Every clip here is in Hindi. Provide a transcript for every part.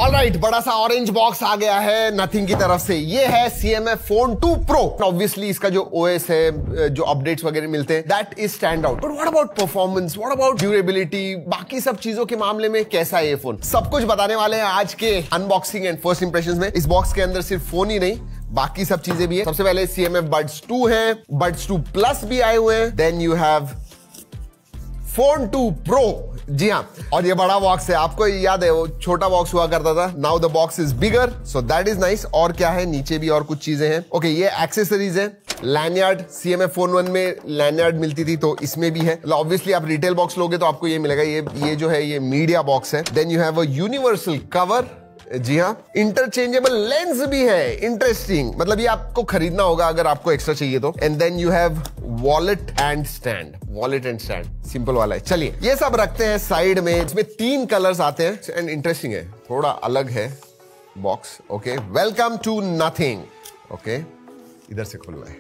ऑलराइट, बड़ा सा ऑरेंज बॉक्स आ गया है नथिंग की तरफ से। ये है CMF Phone 2 Pro। ऑब्वियसली इसका जो OS है, जो अपडेट्स वगैरह मिलते हैं, that is stand out. But what about performance, what about durability, बाकी सब चीजों के मामले में कैसा है ये फोन, सब कुछ बताने वाले हैं आज के अनबॉक्सिंग एंड फर्स्ट इंप्रेशंस में। इस बॉक्स के अंदर सिर्फ फोन ही नहीं, बाकी सब चीजें भी है। सबसे पहले CMF Buds 2 है, Buds 2 Plus भी आए हुए हैं, then you have Phone 2 Pro। जी हाँ, और ये बड़ा बॉक्स है। आपको याद है वो छोटा बॉक्स हुआ करता था, now the box is bigger, so that is nice. और क्या है, नीचे भी और कुछ चीजें हैं। ओके, ये एक्सेसरीज है। लैंडयार्ड, CMF Phone 1 में लैंडयार्ड मिलती थी, तो इसमें भी है। ऑब्वियसली आप रिटेल बॉक्स लोगे तो आपको ये मिलेगा। ये जो है ये मीडिया बॉक्स है। Then you have a universal cover. जी हाँ, इंटरचेंजेबल लेंस भी है। इंटरेस्टिंग, मतलब ये आपको खरीदना होगा अगर आपको एक्स्ट्रा चाहिए तो। And then you have wallet and stand. Wallet and stand simple वाला है। चलिए ये सब रखते हैं साइड में। इसमें 3 कलर्स आते हैं एंड इंटरेस्टिंग है, थोड़ा अलग है box. Okay, welcome to Nothing. Okay, इधर से खुलना है।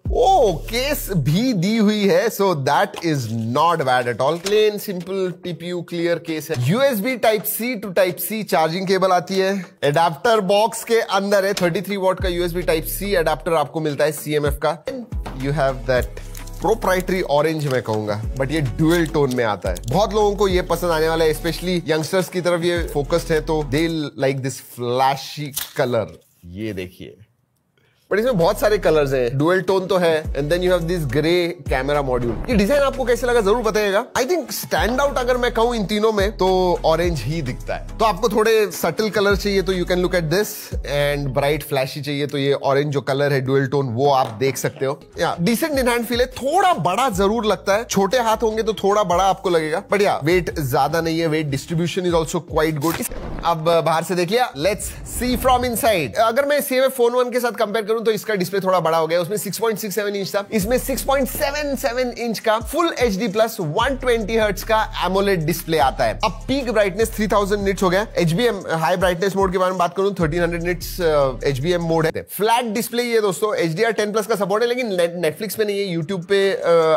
ओ, केस भी दी हुई है, so that is not bad at all. Plain simple TPU clear case है। USB Type-C to Type-C charging cable आती है। एडाप्टर बॉक्स के अंदर है। 33 वॉट का USB Type-C एडाप्टर आपको मिलता है CMF का। You have that proprietary orange मैं कहूंगा, बट ये ड्यूअल टोन में आता है। बहुत लोगों को ये पसंद आने वाला है, स्पेशली यंगस्टर्स की तरफ ये फोकस्ड है, तो they like this flashy colour. ये देखिए, बट इसमें बहुत सारे कलर्स हैं। डुअल टोन तो है, and then you have this grey camera module. ये डिजाइन आपको कैसे लगा जरूर बताइएगा। आई थिंक स्टैंड आउट अगर मैं कहूं इन तीनों में तो ऑरेंज ही दिखता है। तो आपको थोड़े सटल कलर चाहिए तो you can look at this, and bright flashy चाहिए तो ये ऑरेंज जो कलर है डुअल टोन, वो आप देख सकते हो। या डिसेंट इन हैंड फील है। थोड़ा बड़ा जरूर लगता है, छोटे हाथ होंगे तो थोड़ा बड़ा आपको लगेगा, बट या वेट ज्यादा नहीं है। Wait distribution is also quite good. अब बाहर से देख लिया, लेट्स सी फ्रॉम इनसाइड। अगर मैं CMF Phone 1 के साथ कंपेयर करूं तो इसका डिस्प्ले थोड़ा बड़ा हो गया। उसमें 6.67 इंच था, इसमें 6.77 इंच का फुल HD प्लस 120 हर्ट्ज का AMOLED डिस्प्ले आता है। अब पीक ब्राइटनेस 3000 निट्स हो गया। HBM हाई ब्राइटनेस मोड के बारे में बात करूं, 1300 निट्स HBM मोड है। फ्लैट डिस्प्ले ये दोस्तों HDR10 प्लस का सपोर्ट है, लेकिन नेटफ्लिक्स पे नहीं है, यूट्यूब पे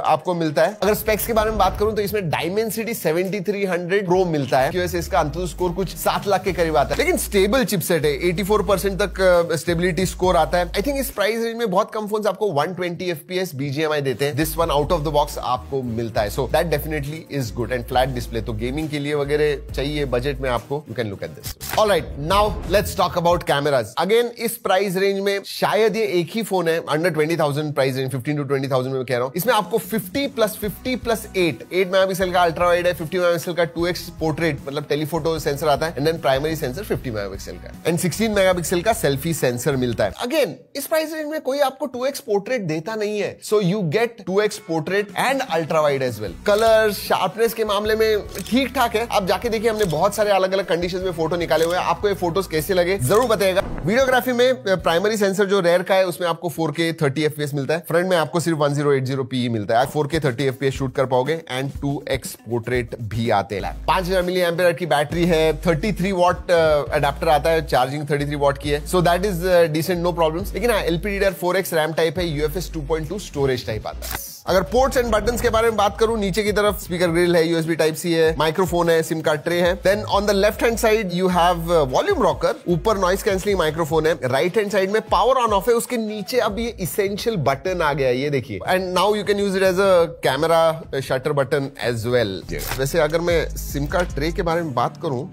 आपको मिलता है। अगर स्पेक्स के बारे में बात करूं तो इसमें Dimensity 7300 Pro मिलता है। QS इसका अंतुतु स्कोर कुछ 7 लाख के करीब आता है, लेकिन स्टेबल चिपसेट है। 84% तक स्टेबिलिटी स्कोर आता है। आई थिंक इस प्राइस रेंज में बहुत कम फोन्स आपको 120 FPS BGMI देते हैं। This one out of the box आपको मिलता है, so that definitely is good. And flat display तो गेमिंग के लिए वगैरह चाहिए बजट में आपको, you can look at this. Alright, now let's talk about cameras. Again इस प्राइस रेंज में शायद ये एक ही फोन है, अंडर 20,000 प्राइस रेंज, 15 to 20,000 में कह रहा हूं। इसमें आपको 50+50+8 मेगापिक्सल का अल्ट्रा वाइड है, 50 मेगापिक्सल का 2x पोर्ट्रेट मतलब टेलीफोटो सेंसर आता है, and then primary sensor 50 megapixel का, एंड 16 मेगापिक्सल का सेल्फी सेंसर मिलता है। अगेन इस प्राइस रेंज में कोई आपको 2x पोर्ट्रेट देता नहीं है, so you get 2x portrait and ultra wide as well. Colour sharpness के मामले में ठीक ठाक है। आप जाके देखिए, हमने बहुत सारे अलग अलग कंडीशंस में फोटो निकाले हुए हैं। आपको ये फोटोज कैसे लगे जरूर बताइएगा। वीडियोग्राफी में प्राइमरी सेंसर जो रेयर का है उसमें आपको 4K 30 FPS मिलता है। फ्रंट में आपको सिर्फ 1080p ही मिलता है। 4K 30 FPS शूट कर पाओगे, एंड 2x पोर्ट्रेट भी आते हैं। 5000 mAh की बैटरी है, 33 वॉट अडेप्टर आता है, चार्जिंग 33 वॉट की है, so that is decent, no problems. लेकिन LPDDR4X रैम टाइप है, UFS 2.2 स्टोरेज टाइप आता है। अगर पोर्ट्स एंड बटन्स के बारे में बात करूं, नीचे की तरफ स्पीकर ग्रिल है, USB Type-C है, माइक्रोफोन है, सिम कार्ड ट्रे है। Then on the left hand side you have volume rocker, ऊपर नॉइस कैंसलिंग माइक्रोफोन है। राइट हैंड साइड में पावर ऑन ऑफ है, उसके नीचे अब ये इसेंशियल बटन आ गया है, ये देखिए, and now you can use it as a camera shutter button as well. वैसे अगर मैं सिम कार्ड ट्रे के बारे में बात करूं,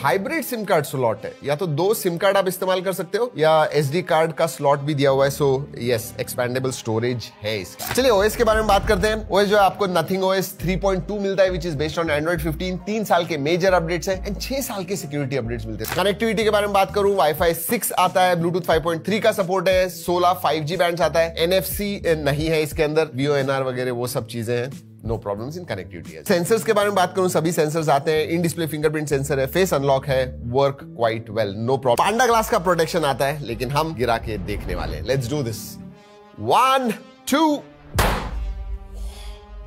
हाइब्रिड सिम कार्ड स्लॉट है, या तो 2 सिम कार्ड आप इस्तेमाल कर सकते हो या SD कार्ड का स्लॉट भी दिया हुआ है, सो यस, एक्सपेंडेबल स्टोरेज है इसका। चलिए OS के बारे में बात करते हैं। OS जो है आपको Nothing OS 3.2 मिलता है, which is based on Android 15। 3 साल के मेजर अपडेट्स हैं एंड 6 साल के सिक्योरिटी अपडेट्स मिलते हैं। कनेक्टिविटी के बारे में बात करूं, Wi-Fi 6 आता है, Bluetooth 5.3 का सपोर्ट है, 16 5G बैंड्स आता है, NFC नहीं है इसके अंदर, VoNR वगैरह वो सब चीजें हैं, no problems in connectivity. Sensors के बारे में बात करूं, सभी सेंसर्स आते हैं। इन डिस्प्ले फिंगरप्रिंट सेंसर है, फेस अनलॉक है, work quite well, no problem. Panda glass का प्रोटेक्शन आता है, लेकिन हम गिरा के देखने वाले हैं। Let's do this. 1 2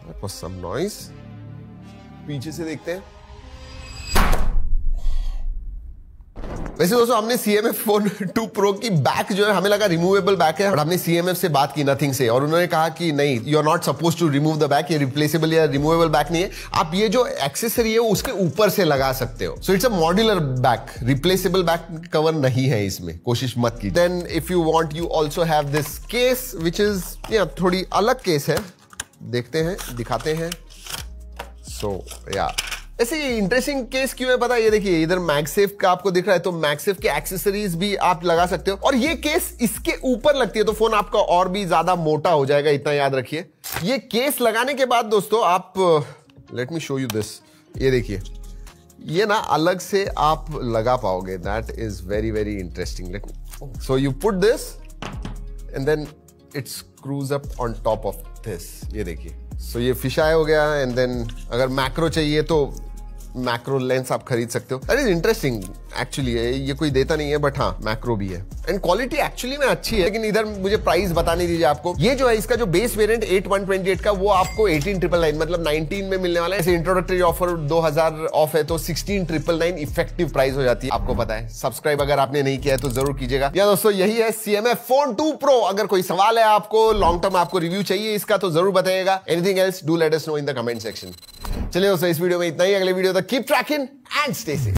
That was some noise. पीछे से देखते हैं। वैसे दोस्तों हमने CMF फोन 2 Pro की बैक जो है हमें लगा रिमूवेबल बैक है, और हमने CMF से बात की नथिंग से, और उन्होंने कहा कि नहीं, you are not suppose to remove the back, ये रिप्लेसेबल या रिमूवेबल बैक नहीं है, आप ये जो एक्सेसरी है उसके ऊपर से लगा सकते हो। So it's a modular back, replaceable back cover नहीं है इसमें, कोशिश मत कीजिए। Then if you want you also have this case which is थोड़ी अलग केस है, देखते हैं, दिखाते हैं। सो या ऐसे ये इंटरेस्टिंग केस क्यों है पता है, ये देखिए इधर मैगसेफ का आपको दिख रहा है, तो मैगसेफ के एक्सेसरीज भी आप लगा सकते हो, और ये केस इसके ऊपर लगती है तो फोन आपका और भी ज्यादा मोटा हो जाएगा, इतना याद रखिए। ये केस लगाने के बाद दोस्तों आप, let me show you this, ये देखिए ये ना अलग से आप लगा पाओगे, that is very very interesting. Let me, so you put this and then it screws up on top of this, ये देखिए। सो ये फिशाई हो गया, एंड देन अगर मैक्रो चाहिए तो मैक्रो लेंस आप खरीद सकते हो। दैट इज इंटरेस्टिंग एक्चुअली, ये कोई देता नहीं है बट हाँ मैक्रो भी है, एंड क्वालिटी एक्चुअली में अच्छी है। लेकिन इधर मुझे प्राइस बताने दीजिए आपको, ये जो है इसका जो बेस वेरिएंट 8128 का वो आपको 18999 मतलब 19 में मिलने वाला है। ऐसे इंट्रोडक्टरी ऑफर 2000 ऑफ है तो 16999 इफेक्टिव प्राइस हो जाती है, आपको पता है। सब्सक्राइब अगर आपने नहीं किया है तो जरूर कीजिएगा। या दोस्तों यही है CMF फोन 2 Pro। अगर कोई सवाल है आपको, लॉन्ग टर्म आपको रिव्यू चाहिए इसका तो जरूर बताइएगा। Anything else do let us know in the comment section. चलिए दोस्तों इस वीडियो में इतना ही, अगले वीडियो तक keep trekking and stay safe.